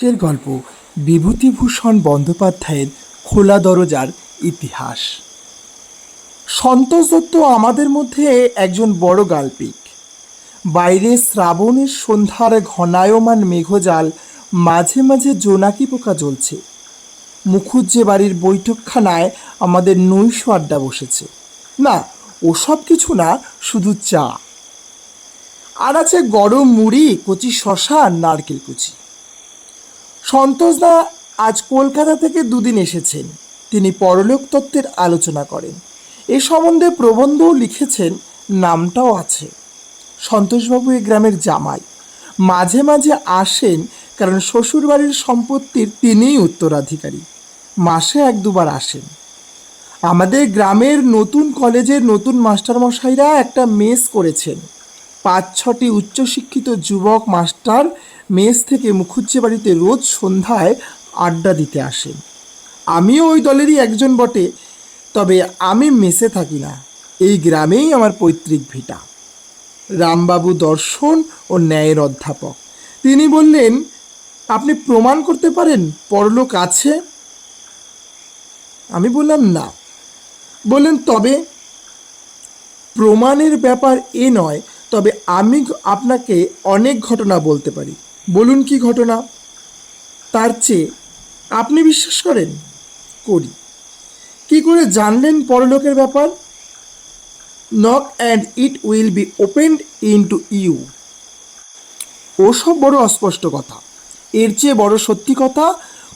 আজকের গল্প বিভূতিভূষণ বন্দ্যোপাধ্যায়ের খোলা দরজার ইতিহাস। সন্তোষ দত্ত আমাদের মধ্যে একজন বড় গাল্পিক। বাইরে শ্রাবণের সন্ধ্যার ঘনায়মান মেঘজাল, মাঝে মাঝে জোনাকি পোকা জ্বলছে। মুখুজ্জে বাড়ির বৈঠকখানায় আমাদের নৈশ আড্ডা বসেছে। না, ওসব কিছু না, শুধু চা। আর আছে গরম মুড়ি, কচি শশা আর নারকেল কুচি। সন্তোষদা আজ কলকাতা থেকে দুদিন এসেছেন। তিনি পরলোক তত্ত্বের আলোচনা করেন। এ সম্বন্ধে প্রবন্ধও লিখেছেন, নামটাও আছে। সন্তোষবাবু এ গ্রামের জামাই। মাঝে মাঝে আসেন, কারণ শ্বশুরবাড়ির সম্পত্তির তিনিই উত্তরাধিকারী। মাসে এক দুবার আসেন। আমাদের গ্রামের নতুন কলেজের নতুন মাস্টারমশাইরা একটা মেস করেছেন। ৫-৬টি উচ্চশিক্ষিত যুবক মাস্টার মেস থেকে মুখুজ্জে বাড়িতে রোজ সন্ধ্যায় আড্ডা দিতে আসেন। আমিও ওই দলেরই একজন বটে, তবে আমি মেসে থাকি না। এই গ্রামেই আমার পৈতৃক ভিটা। রামবাবু দর্শন ও ন্যায়ের অধ্যাপক। তিনি বললেন, আপনি প্রমাণ করতে পারেন পরলোক আছে? আমি বললাম না। বললেন, তবে প্রমাণের ব্যাপার এ নয়, তবে আমি আপনাকে অনেক ঘটনা বলতে পারি। বলুন কি ঘটনা? তার চেয়ে আপনি বিশ্বাস করেন? করি। কি করে জানলেন পরলোকের ব্যাপার? Knock and it will be opened into you. ওসব বড় অস্পষ্ট কথা। এর চেয়ে বড় সত্যি কথা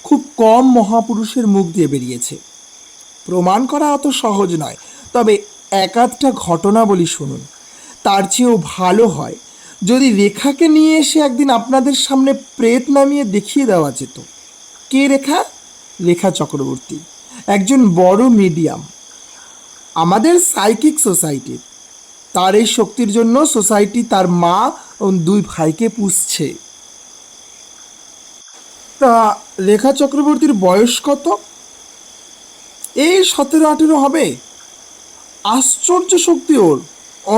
খুব কম মহাপুরুষের মুখ দিয়ে বেরিয়েছে। প্রমাণ করা অত সহজ নয়, তবে এক আধটা ঘটনা বলি, শুনুন। তার চেয়েও ভালো হয় যদি রেখাকে নিয়ে এসে একদিন আপনাদের সামনে প্রেত নামিয়ে দেখিয়ে দেওয়া যেত। কে রেখা? রেখা চক্রবর্তী, একজন বড় মিডিয়াম আমাদের সাইকিক সোসাইটির। তার এই শক্তির জন্য সোসাইটি তার মা ও 2 ভাইকে পুষছে। তা রেখা চক্রবর্তীর বয়স কত? এই 17-18 হবে। আশ্চর্য শক্তি ওর।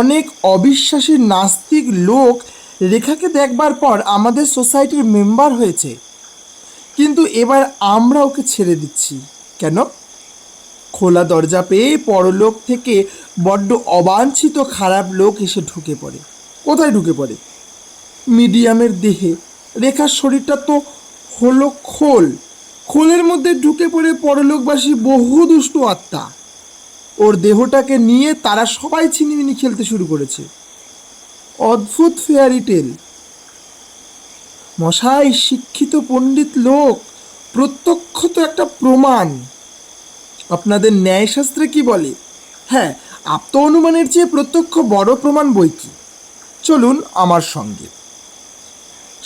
অনেক অবিশ্বাসী নাস্তিক লোক রেখাকে দেখবার পর আমাদের সোসাইটির মেম্বার হয়েছে। কিন্তু এবার আমরা ওকে ছেড়ে দিচ্ছি। কেন? খোলা দরজা পেয়ে পরলোক থেকে বড্ড অবাঞ্ছিত খারাপ লোক এসে ঢুকে পড়ে। কোথায় ঢুকে পড়ে? মিডিয়ামের দেহে। রেখার শরীরটা তো হলো খোল। খোলের মধ্যে ঢুকে পড়ে পরলোকবাসী বহু দুষ্টু আত্মা। ওর দেহটাকে নিয়ে তারা সবাই ছিনিমিনি খেলতে শুরু করেছে। অদ্ভুত ফেয়ারি টেল। মশাই শিক্ষিত পণ্ডিত লোক, প্রত্যক্ষত একটা প্রমাণ। আপনাদের ন্যায়শাস্ত্রে কি বলে? হ্যাঁ, আপ্ত অনুমানের চেয়ে প্রত্যক্ষ বড় প্রমাণ বই কি। চলুন আমার সঙ্গে।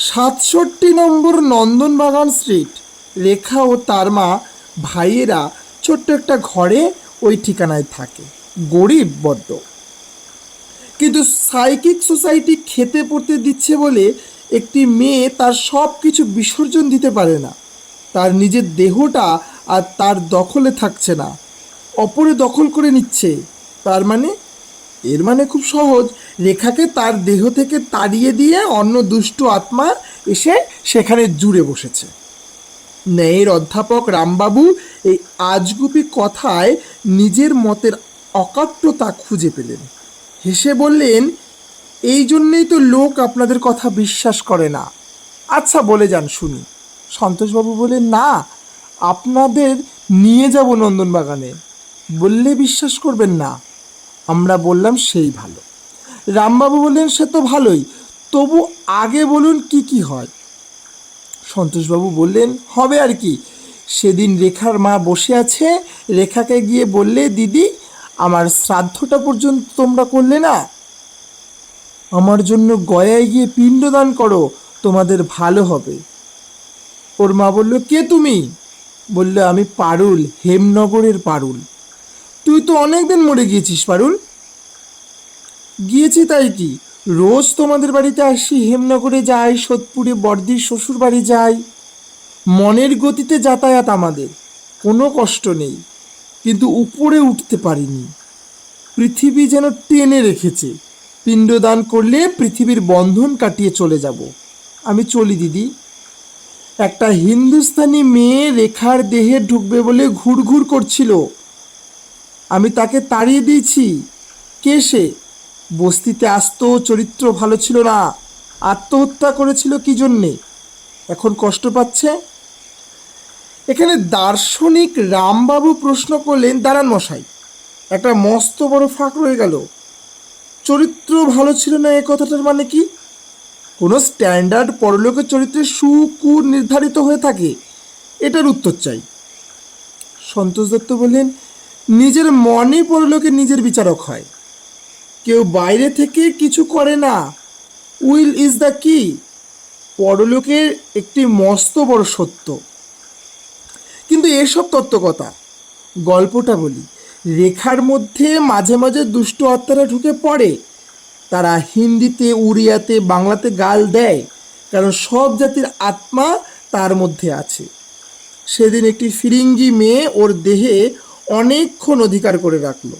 ৬৭ নম্বর নন্দনবাগান স্ট্রিট। রেখা ও তার মা ভাইয়েরা ছোট্ট একটা ঘরে ওই ঠিকানায় থাকে। গরিব বড্ড, কিন্তু সাইকিক সোসাইটি খেতে পড়তে দিচ্ছে বলে একটি মেয়ে তার সব কিছু বিসর্জন দিতে পারে না। তার নিজের দেহটা আর তার দখলে থাকছে না, অপরে দখল করে নিচ্ছে। তার মানে? এর মানে খুব সহজ, রেখাকে তার দেহ থেকে তাড়িয়ে দিয়ে অন্য দুষ্টু আত্মা এসে সেখানে জুড়ে বসেছে। ন্যায়ের অধ্যাপক রামবাবু এই আজগুবি কথায় নিজের মতের অকাট্যতা খুঁজে পেলেন। হেসে বললেন, এই জন্যেই তো লোক আপনাদের কথা বিশ্বাস করে না। আচ্ছা বলে যান শুনি। সন্তোষবাবু বললেন, না, আপনাদের নিয়ে যাব নন্দনবাগানে। বললে বিশ্বাস করবেন না। আমরা বললাম, সেই ভালো। রামবাবু বললেন, সে তো ভালোই, তবু আগে বলুন কি কি হয়। সন্তোষবাবু বললেন, হবে আর কি। সেদিন রেখার মা বসে আছে, রেখাকে গিয়ে বললে, দিদি আমার শ্রাদ্ধটা পর্যন্ত তোমরা করলে না, আমার জন্য গয়ায় গিয়ে পিণ্ডদান করো, তোমাদের ভালো হবে। ওর মা বলল, কে তুমি? বলল, আমি পারুল, হেমনগরের পারুল। তুই তো অনেকদিন মরে গিয়েছিস পারুল। গিয়েছি তাই কি, রোজ তোমাদের বাড়িতে আসি, হেমনগরে যাই, সোদপুরে বর্দির শ্বশুর বাড়ি যাই। মনের গতিতে যাতায়াত আমাদের, কোনো কষ্ট নেই, কিন্তু উপরে উঠতে পারিনি। পৃথিবী যেন টেনে রেখেছে। পিণ্ডদান করলে পৃথিবীর বন্ধন কাটিয়ে চলে যাব। আমি চলি দিদি। একটা হিন্দুস্তানি মেয়ে রেখার দেহে ঢুকবে বলে ঘুরঘুর করছিল। আমি তাকে তাড়িয়ে দিয়েছি। কে সে? বস্তিতে আসতো, চরিত্র ভালো ছিল না, আত্মহত্যা করেছিল কি জন্যে? এখন কষ্ট পাচ্ছে। এখানে দার্শনিক রামবাবু প্রশ্ন করলেন, দাঁড়ান মশাই, একটা মস্ত বড় ফাঁক রয়ে গেল। চরিত্র ভালো ছিল না এ কথাটার মানে কি? কোনো স্ট্যান্ডার্ড পরলোকের চরিত্রের সুকু নির্ধারিত হয়ে থাকে, এটার উত্তর চাই। সন্তোষ দত্ত বললেন, নিজের মনে পরলোকে নিজের বিচারক হয়, কেউ বাইরে থেকে কিছু করে না। উইল ইজ দ্য কি। পরলোকের একটি মস্ত বড় সত্য। কিন্তু এসব তত্ত্বকথা, গল্পটা বলি। রেখার মধ্যে মাঝে মাঝে দুষ্ট আত্মারা ঢুকে পড়ে। তারা হিন্দিতে, উড়িয়াতে, বাংলাতে গাল দেয়, কারণ সব জাতির আত্মা তার মধ্যে আছে। সেদিন একটি ফিরিঙ্গি মেয়ে ওর দেহে অনেকক্ষণ অধিকার করে রাখলো।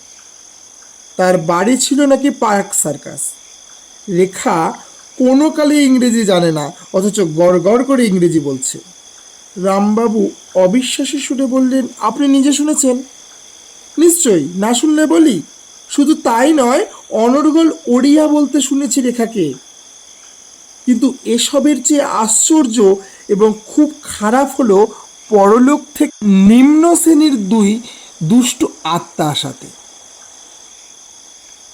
তার বাড়ি ছিল নাকি পার্ক সার্কাস। রেখা কোনো কালে ইংরেজি জানে না, অথচ গড় গড় করে ইংরেজি বলছে। রামবাবু অবিশ্বাসী সুরে বললেন, আপনি নিজে শুনেছেন? নিশ্চয়ই, না শুনলে বলি। শুধু তাই নয়, অনর্গল ওড়িয়া বলতে শুনেছি রেখাকে। কিন্তু এসবের চেয়ে আশ্চর্য এবং খুব খারাপ হলো পরলোক থেকে নিম্ন শ্রেণীর দুই দুষ্ট আত্মা আসাতে।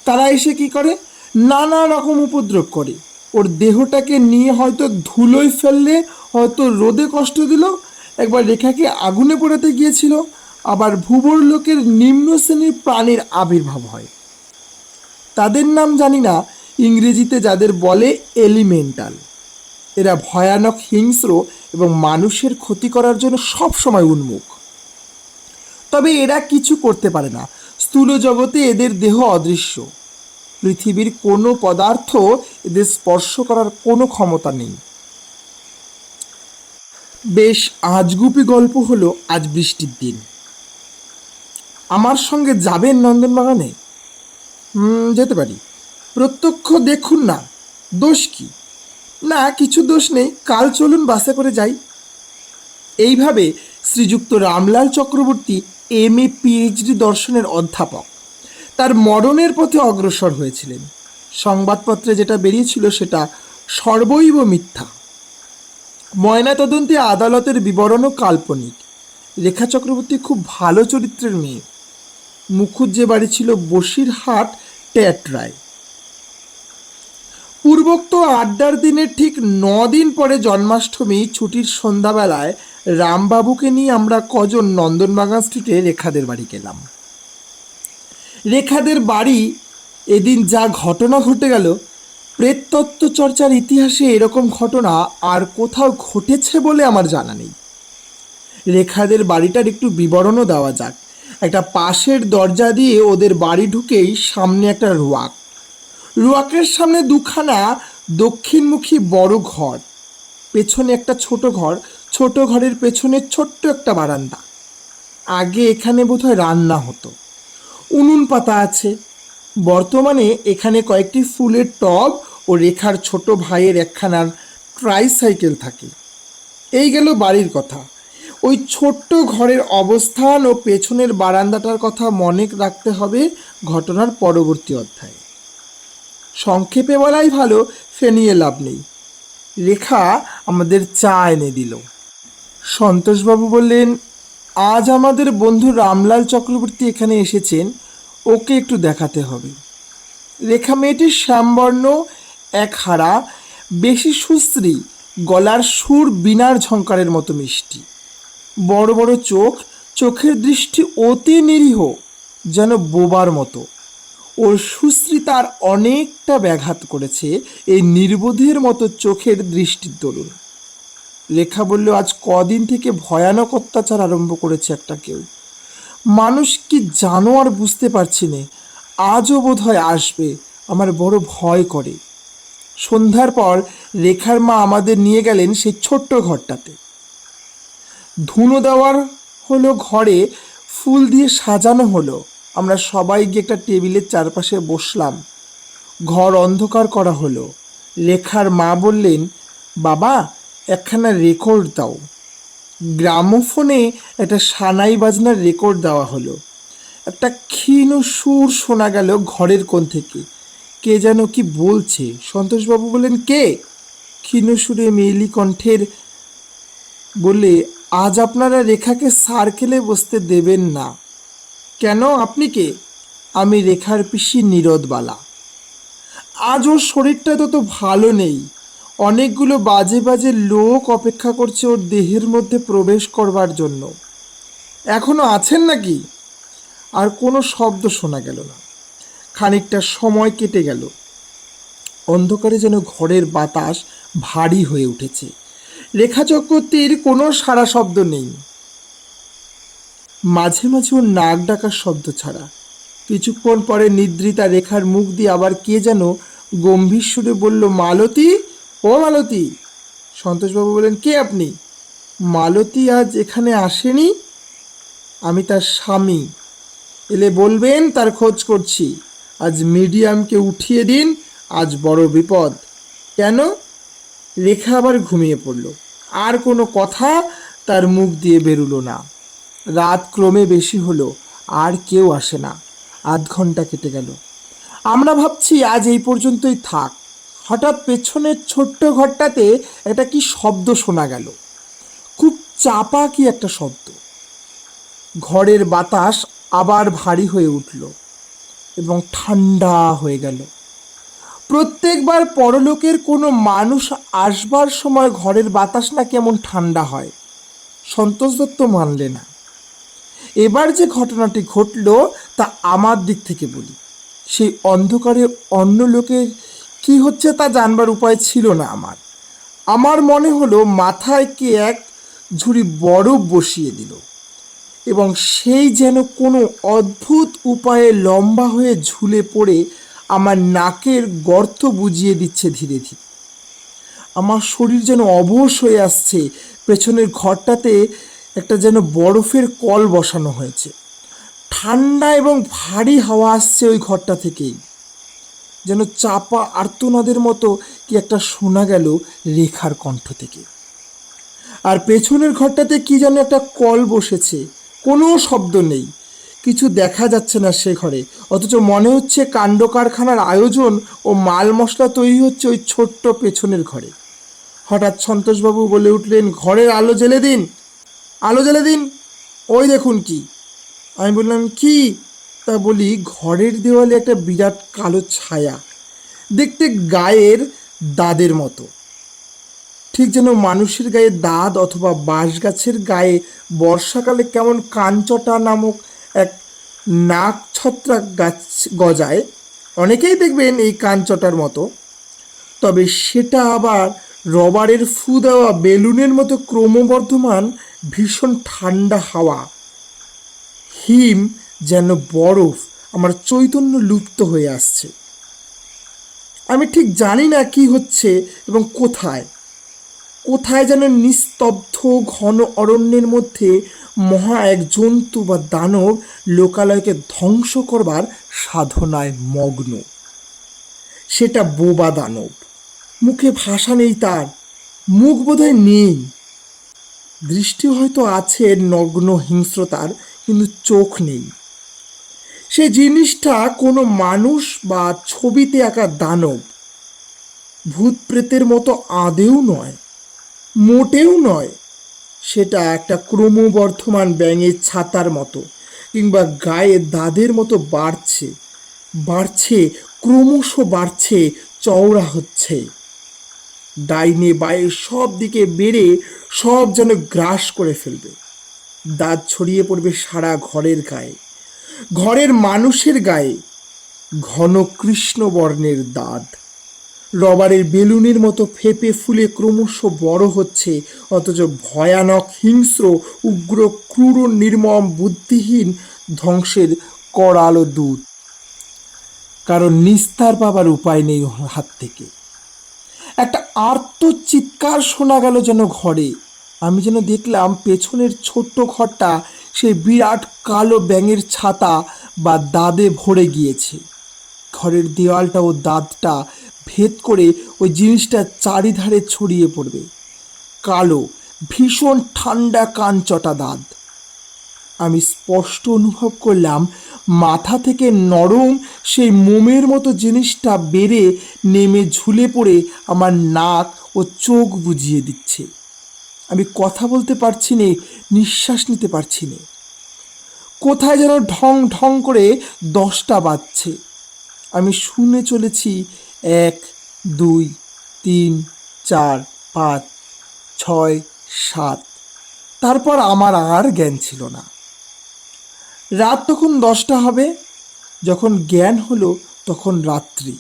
তারা এসে কি করে? নানা রকম উপদ্রব করে। ওর দেহটাকে নিয়ে হয়তো ধুলোয় ফেললে, হয়তো রোদে কষ্ট দিল, একবার রেখাকে আগুনে পোড়াতে গিয়েছিল। আবার ভূবর লোকের নিম্ন শ্রেণীর প্রাণীর আবির্ভাব হয়। তাদের নাম জানি না, ইংরেজিতে যাদের বলে এলিমেন্টাল। এরা ভয়ানক, হিংস্র এবং মানুষের ক্ষতি করার জন্য সব সময় উন্মুখ। তবে এরা কিছু করতে পারে না। স্থূল জগতে এদের দেহ অদৃশ্য। পৃথিবীর কোনো পদার্থ এদের স্পর্শ করার কোনো ক্ষমতা নেই। বেশ আজগুবি গল্প হলো। আজ বৃষ্টির দিন, আমার সঙ্গে যাবেন নন্দনবাগানে? যেতে পারি। প্রত্যক্ষ দেখুন না, দোষ কি? না, কিছু দোষ নেই, কাল চলুন বাসে করে যাই। এইভাবে শ্রীযুক্ত রামলাল চক্রবর্তী MA PhD দর্শনের অধ্যাপক তার মরণের পথে অগ্রসর হয়েছিলেন। সংবাদপত্রে যেটা বেরিয়েছিল সেটা সর্বৈব মিথ্যা। ময়নাতদন্তে আদালতের বিবরণও কাল্পনিক। রেখা চক্রবর্তী খুব ভালো চরিত্রের মেয়ে। মুখুজ্জে বাড়ি ছিল বসিরহাট টেটরায়। পূর্বোক্ত আড্ডার দিনের ঠিক 9 দিন পরে জন্মাষ্টমী ছুটির সন্ধ্যাবেলায় রামবাবুকে নিয়ে আমরা কজন নন্দনবাগান স্ট্রিটে রেখাদের বাড়ি গেলাম। রেখাদের বাড়ি এদিন যা ঘটনা ঘটে গেল, প্রেততত্ত্ব চর্চার ইতিহাসে এরকম ঘটনা আর কোথাও ঘটেছে বলে আমার জানা নেই। রেখাদের বাড়িটার একটু বিবরণও দেওয়া যাক। একটা পাশের দরজা দিয়ে ওদের বাড়ি ঢুকেই সামনে একটা রোয়াক। রোয়াকের সামনে দুখানা দক্ষিণমুখী বড় ঘর, পেছনে একটা ছোট ঘর, ছোট ঘরের পেছনে ছোট্ট একটা বারান্দা। আগে এখানে বোধহয় রান্না হতো। উনুন পাতা আছে। বর্তমানে এখানে কয়েকটি ফুলের টব ও রেখার ছোট ভাইয়ের একখানা ট্রাইসাইকেল থাকে। এই গেল বাড়ির কথা। ওই ছোট্ট ঘরের অবস্থান ও পেছনের বারান্দাটার কথা মনে রাখতে হবে ঘটনার পরবর্তী অধ্যায়ে। সংক্ষেপে বলাই ভালো, ফেনিয়ে লাভ নেই। রেখা আমাদের চা এনে দিল। সন্তোষবাবু বললেন, আজ আমাদের বন্ধু রামলাল চক্রবর্তী এখানে এসেছেন, ওকে একটু দেখাতে হবে। রেখা মেয়েটির শ্যামবর্ণ, এক হারা, বেশি সুশ্রী, গলার সুর বীণার ঝঙ্কারের মতো মিষ্টি, বড় বড় চোখ, চোখের দৃষ্টি অতি নিরীহ, যেন বোবার মতো। ওর সুশ্রীতার অনেকটা ব্যাঘাত করেছে এই নির্বোধের মতো চোখের দৃষ্টির দরুন। রেখা বলল, আজ কদিন থেকে ভয়ানক অত্যাচার আরম্ভ করেছে একটা কেউ। মানুষ কি জানো আর বুঝতে পারছি না। আজও বোধ হয় আসবে, আমার বড় ভয় করে। সন্ধ্যার পর রেখার মা আমাদের নিয়ে গেলেন সেই ছোট্ট ঘরটাতে। ধুনো দেওয়ার হলো, ঘরে ফুল দিয়ে সাজানো হলো। আমরা সবাই গিয়ে একটা টেবিলের চারপাশে বসলাম। ঘর অন্ধকার করা হলো। রেখার মা বললেন, বাবা, একখানা রেকর্ড দাও। গ্রামোফোনে একটা সানাই বাজনার রেকর্ড দেওয়া হলো। একটা ক্ষীণ সুর শোনা গেল ঘরের কোণ থেকে। কে যেন কি বলছে। সন্তোষবাবু বললেন, কে? ক্ষীণ সুরে মেয়েলি কণ্ঠের বললে, আজ আপনারা রেখাকে সার্কেলে বসতে দেবেন না। কেন, আপনি কে? আমি রেখার পিসি নীরদবালা। আজ ওর শরীরটা তো ভালো নেই। অনেকগুলো বাজে বাজে লোক অপেক্ষা করছে ওর দেহের মধ্যে প্রবেশ করবার জন্য। এখনো আছেন নাকি? আর কোনো শব্দ শোনা গেল না। খানিকটা সময় কেটে গেল। অন্ধকারে যেন ঘরের বাতাস ভারী হয়ে উঠেছে। রেখা চক্রবর্তীর কোনো সাড়া শব্দ নেই, মাঝে মাঝে ওর নাক ডাকার শব্দ ছাড়া। কিছুক্ষণ পরে নিদ্রিতা রেখার মুখ দিয়ে আবার কে যেন গম্ভীর সুরে বলল, মালতী, ও মালতী। সন্তোষবাবু বললেন, কে আপনি? মালতী আজ এখানে আসেনি? আমি তার স্বামী। এলে বলবেন তার খোঁজ করছি। আজ মিডিয়ামকে উঠিয়ে দিন, আজ বড় বিপদ। কেন? রেখা আবার ঘুমিয়ে পড়ল। আর কোনো কথা তার মুখ দিয়ে বেরুলো না। রাত ক্রমে বেশি হলো, আর কেউ আসে না। আধ ঘন্টা কেটে গেল। আমরা ভাবছি আজ এই পর্যন্তই থাক। হঠাৎ পেছনের ছোট্ট ঘরটাতে একটা কি শব্দ শোনা গেল, খুব চাপা কি একটা শব্দ। ঘরের বাতাস আবার ভারী হয়ে উঠল এবং ঠান্ডা হয়ে গেল। প্রত্যেকবার পরলোকের কোনো মানুষ আসবার সময় ঘরের বাতাস না কেমন ঠান্ডা হয়। সন্তোষ দত্ত মানলে না। এবার যে ঘটনাটি ঘটল তা আমার দিক থেকে বলি। সেই অন্ধকারে অন্য লোকের কি হচ্ছে তা জানবার উপায় ছিল না আমার। আমার মনে হলো মাথায় কে এক ঝুড়ি বরফ বসিয়ে দিল এবং সেই যেন কোনো অদ্ভুত উপায়ে লম্বা হয়ে ঝুলে পড়ে আমার নাকের গর্ত বুজিয়ে দিচ্ছে ধীরে ধীরে। আমার শরীর যেন অবশ হয়ে আসছে। পেছনের ঘরটাতে একটা যেন বরফের কল বসানো হয়েছে। ঠান্ডা এবং ভারী হাওয়া আসছে ওই ঘরটা থেকেই। যেন চাপা আর্তনাদের মতো কি একটা শোনা গেল রেখার কণ্ঠ থেকে। আর পেছনের ঘরটাতে কি যেন একটা কল বসেছে। কোনো শব্দ নেই, কিছু দেখা যাচ্ছে না সে ঘরে, অথচ মনে হচ্ছে কাণ্ড কারখানার আয়োজন ও মাল মশলা তৈরি হচ্ছে ওই ছোট্ট পেছনের ঘরে। হঠাৎ সন্তোষবাবু বলে উঠলেন, ঘরের আলো জ্বেলে দিন, আলো জ্বেলে দিন, ওই দেখুন কি। আমি বললাম, কি? তা বলি, ঘরের দেওয়ালে একটা বিরাট কালো ছায়া, দেখতে গায়ের দাদের মতো, ঠিক যেন মানুষের গায়ে দাঁত অথবা বাঁশ গাছের গায়ে বর্ষাকালে কেমন কানচটা নামক এক নাক ছত্রাক গাছ গজায়। অনেকেই দেখবেন এই কানচটার মতো, তবে সেটা আবার রবারের ফু দেওয়া বেলুনের মতো ক্রমবর্ধমান ভীষণ ঠান্ডা হাওয়া। হিম যেন বরফ, আমার চৈতন্য লুপ্ত হয়ে আসছে। আমি ঠিক জানি না কি হচ্ছে এবং কোথায়। কোথায় যেন নিস্তব্ধ ঘন অরণ্যের মধ্যে মহা এক জন্তু বা দানব লোকালয়কে ধ্বংস করবার সাধনায় মগ্ন। সেটা বোবা দানব। মুখে ভাষা নেই তার, মুখ বোধহয় নেই। দৃষ্টি হয়তো আছে নগ্ন হিংস্রতার, কিন্তু চোখ নেই। সে জিনিসটা কোনো মানুষ বা ছবিতে আঁকা দানব, ভূত প্রেতের মতো আদেও নয়, মোটেও নয়। সেটা একটা ক্রমবর্ধমান ব্যাঙের ছাতার মতো, কিংবা গায়ে দাদের মতো বাড়ছে বাড়ছে, ক্রমশ বাড়ছে, চওড়া হচ্ছে। ডাইনে বায়ে সব দিকে বেড়ে সব যেন গ্রাস করে ফেলবে। দাঁত ছড়িয়ে পড়বে সারা ঘরের গায়ে, ঘরের মানুষের গায়ে। ঘন কৃষ্ণ বর্ণের দাঁত রবারের বেলুনের মতো ফেপে ফুলে ক্রমশ বড় হচ্ছে, অথচ ভয়ানক হিংস্র উগ্র ক্রূর নির্মম বুদ্ধিহীন ধ্বংসের করালো দূত। কারণ নিস্তার পাবার উপায় নেই হাত থেকে। একটা আর্ত চিৎকার শোনা গেল যেন ঘরে। আমি যেন দেখলাম পেছনের ছোট্ট ঘরটা সেই বিরাট কালো ব্যাঙের ছাতা বা দাদে ভরে গিয়েছে। ঘরের দেওয়ালটা ও দাঁতটা ভেদ করে ওই জিনিসটা চারিধারে ছড়িয়ে পড়বে। কালো, ভীষণ ঠান্ডা কানচটা দাঁত। আমি স্পষ্ট অনুভব করলাম মাথা থেকে নরম সেই মোমের মতো জিনিসটা বেড়ে নেমে ঝুলে পড়ে আমার নাক ও চোখ বুজিয়ে দিচ্ছে। আমি কথা বলতে পারছি না, নিঃশ্বাস নিতে পারছি না। কোথায় যেন ঢং ঢং করে 10টা বাজছে। আমি শুনে চলেছি 1, 2, 3, 4, 5, 6, 7। তারপর আমার আর জ্ঞান ছিল না। রাত তখন 10টা হবে। যখন জ্ঞান হলো তখন রাত্রি,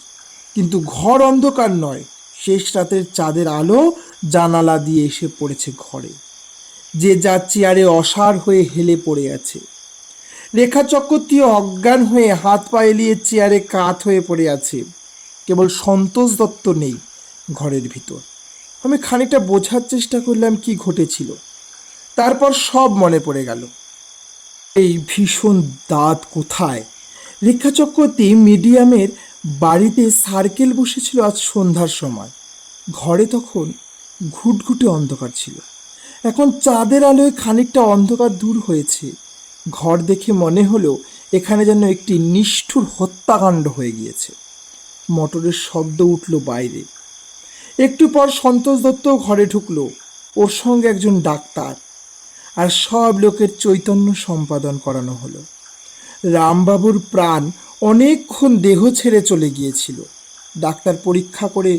কিন্তু ঘর অন্ধকার নয়। শেষ রাতের চাঁদের আলো জানালা দিয়ে এসে পড়েছে ঘরে। যে যার চেয়ারে অসাড় হয়ে হেলে পড়ে আছে। রেখা চক্রবর্তী অজ্ঞান হয়ে হাত পা এলিয়ে চেয়ারে কাত হয়ে পড়ে আছে। কেবল সন্তোষ দত্ত নেই ঘরের ভিতর। আমি খানিকটা বোঝার চেষ্টা করলাম কি ঘটেছিল। তারপর সব মনে পড়ে গেল। এই ভীষণ দাঁত কোথায়? রেখা চক্রবর্তী মিডিয়ামের বাড়িতে সার্কেল বসেছিল আজ সন্ধ্যার সময়। ঘরে তখন ঘুটঘুটে অন্ধকার ছিল। এখন চাঁদের আলোয় খানিকটা অন্ধকার দূর হয়েছে। ঘর দেখে মনে হলো এখানে যেন একটি নিষ্ঠুর হত্যাকাণ্ড হয়ে গিয়েছে। মোটরের শব্দ উঠল বাইরে। একটু পর সন্তোষ দত্ত ঘরে ঢুকলো, ওর সঙ্গে একজন ডাক্তার। আর সব লোকের চৈতন্য সম্পাদন করানো হলো। রামবাবুর প্রাণ অনেকক্ষণ দেহ ছেড়ে চলে গিয়েছিল। ডাক্তার পরীক্ষা করে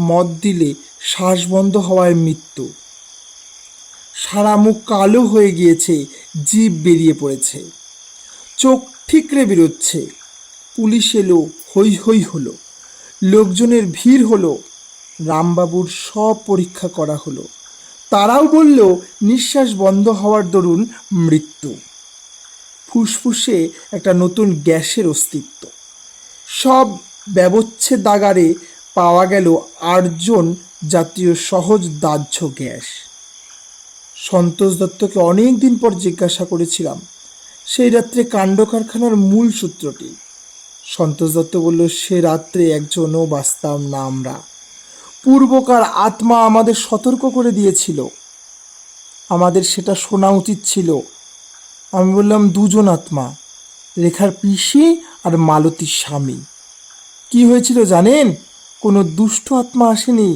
মত দিলে শ্বাস বন্ধ হওয়ায় মৃত্যু। সারা মুখ কালো হয়ে গিয়েছে, জিভ বেরিয়ে পড়েছে, চোখ ঠিকরে বেরোচ্ছে। পুলিশ এলো, হৈ হৈ হলো, লোকজনের ভিড় হলো। রামবাবুর সব পরীক্ষা করা হলো। তারাও বলল নিঃশ্বাস বন্ধ হওয়ার দরুন মৃত্যু। ফুসফুসে একটা নতুন গ্যাসের অস্তিত্ব। সব ব্যবচ্ছেদাগারে পাওয়া গেল আর্জন জাতীয় সহজ দাহ্য গ্যাস। সন্তোষ দত্তকে অনেক দিন পর জিজ্ঞাসা করেছিলাম সেই রাত্রে কাণ্ড কারখানার মূল সূত্রটি। সন্তোষ দত্ত বলল, সে রাত্রে একজনও বাঁচতাম না আমরা। পূর্বকার আত্মা আমাদের সতর্ক করে দিয়েছিল, আমাদের সেটা শোনা উচিত ছিল। আমি বললাম, 2জন আত্মা, রেখার পিসি আর মালতীর স্বামী। কি হয়েছিল জানেন? কোনো দুষ্ট আত্মা আসেনি,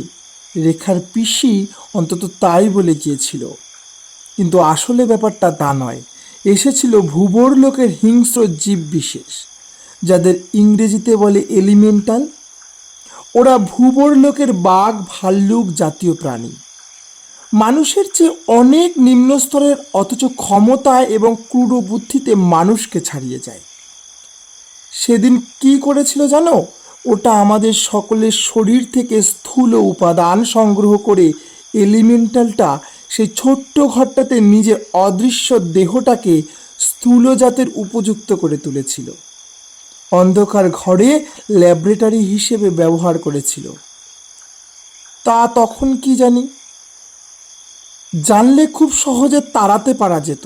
রেখার পিসি অন্তত তাই বলে গিয়েছিল। কিন্তু আসলে ব্যাপারটা তা নয়। এসেছিল ভূবর লোকের হিংস্র জীব বিশেষ, যাদের ইংরেজিতে বলে এলিমেন্টাল। ওরা ভূবর লোকের বাঘ ভাল্লুক জাতীয় প্রাণী, মানুষের চেয়ে অনেক নিম্ন স্তরের, অথচ ক্ষমতায় এবং ক্রূর বুদ্ধিতে মানুষকে ছাড়িয়ে যায়। সেদিন কি করেছিল জানো? ওটা আমাদের সকলের শরীর থেকে স্থূল উপাদান সংগ্রহ করে এলিমেন্টালটা সেই ছোট্ট ঘরটাতে নিজের অদৃশ্য দেহটাকে স্থূল জাতের উপযুক্ত করে তুলেছিল। অন্ধকার ঘরে ল্যাবরেটরি হিসেবে ব্যবহার করেছিল। তা তখন কি জানি, জানলে খুব সহজে তাড়াতে পারা যেত।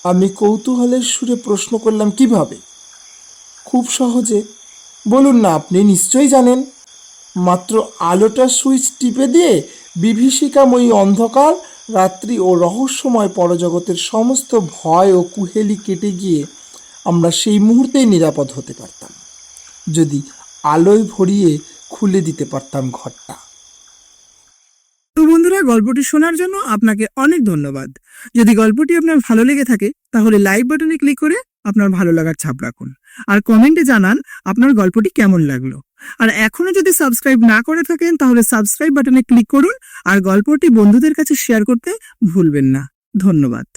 আমি কৌতূহলের সুরে প্রশ্ন করলাম, কিভাবে? খুব সহজে। বলুন না, আপনি নিশ্চয়ই জানেন। মাত্র আলোটার সুইচ টিপে দিয়ে বিভীষিকাময়ী অন্ধকার রাত্রি ও রহস্যময় পরজগতের সমস্ত ভয় ও কুহেলি কেটে গিয়ে আমরা সেই মুহূর্তেই নিরাপদ হতে পারতাম, যদি আলোয় ভরিয়ে খুলে দিতে পারতাম ঘরটা। তো বন্ধুরা, গল্পটি শোনার জন্য আপনাকে অনেক ধন্যবাদ। যদি গল্পটি আপনার ভালো লেগে থাকে তাহলে লাইক বাটনে ক্লিক করে আপনার ভালো লাগার ছাপ রাখুন, আর কমেন্টে জানান আপনার গল্পটি কেমন লাগলো। আর এখনো যদি সাবস্ক্রাইব না করে থাকেন তাহলে সাবস্ক্রাইব বাটনে ক্লিক করুন, আর গল্পটি বন্ধুদের কাছে শেয়ার করতে ভুলবেন না। ধন্যবাদ।